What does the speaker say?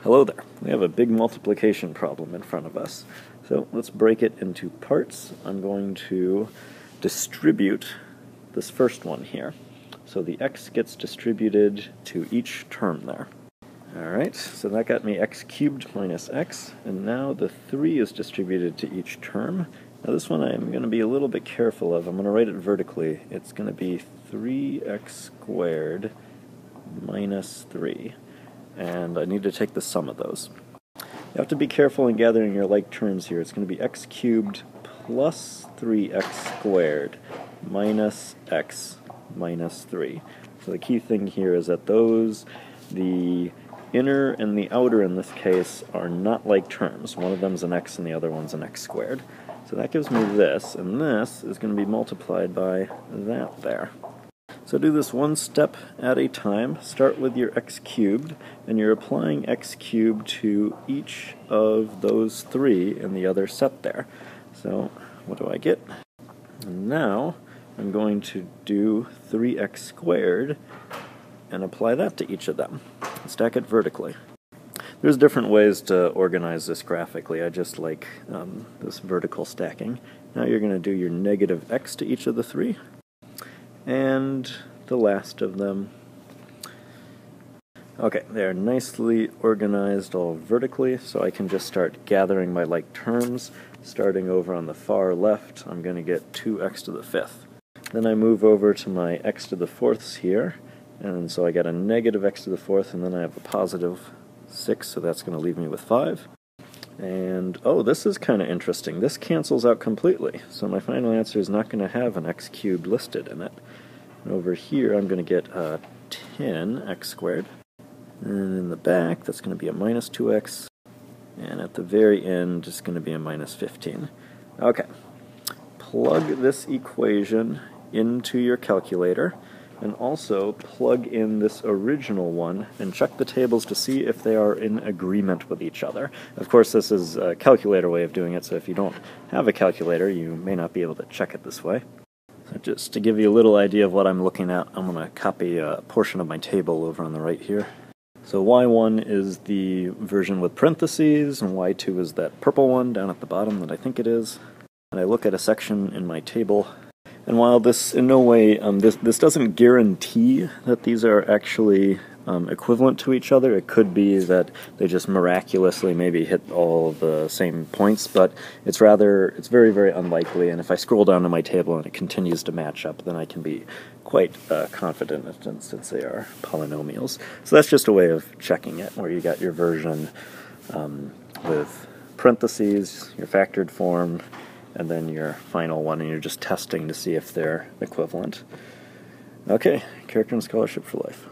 Hello there. We have a big multiplication problem in front of us. So let's break it into parts. I'm going to distribute this first one here. So the x gets distributed to each term there. Alright, so that got me x cubed minus x, and now the 3 is distributed to each term. Now this one I'm going to be a little bit careful of. I'm going to write it vertically. It's going to be 3x squared minus 3. And I need to take the sum of those. You have to be careful in gathering your like terms here. It's going to be x cubed plus 3x squared minus x minus 3. So the key thing here is that the inner and the outer in this case are not like terms. One of them is an x and the other one's an x squared. So that gives me this, and this is going to be multiplied by that there. So do this one step at a time. Start with your x cubed, and you're applying x cubed to each of those 3 in the other set there. So what do I get? And now I'm going to do 3x squared and apply that to each of them. Stack it vertically. There's different ways to organize this graphically. I just like this vertical stacking. Now you're going to do your negative x to each of the 3. And the last of them. Okay, they are nicely organized all vertically, so I can just start gathering my like terms. Starting over on the far left, I'm going to get 2x to the 5th. Then I move over to my x to the 4ths here, and so I get a negative x to the 4th, and then I have a positive 6, so that's going to leave me with 5. And, oh, this is kind of interesting. This cancels out completely, so my final answer is not going to have an x cubed listed in it. And over here, I'm going to get 10x squared. And in the back, that's going to be a minus 2x. And at the very end, it's going to be a minus 15. Okay. Plug this equation into your calculator, and also plug in this original one and check the tables to see if they are in agreement with each other. Of course, this is a calculator way of doing it, so if you don't have a calculator, you may not be able to check it this way. So just to give you a little idea of what I'm looking at, I'm going to copy a portion of my table over on the right here. So y1 is the version with parentheses, and y2 is that purple one down at the bottom that I think it is. And I look at a section in my table, and while this in no way, this doesn't guarantee that these are actually equivalent to each other. It could be that they just miraculously maybe hit all the same points, but it's very, very unlikely, and if I scroll down to my table and it continues to match up, then I can be quite confident since they are polynomials. So that's just a way of checking it, where you got your version with parentheses, your factored form, and then your final one, and you're just testing to see if they're equivalent. Okay, Character and Scholarship for Life.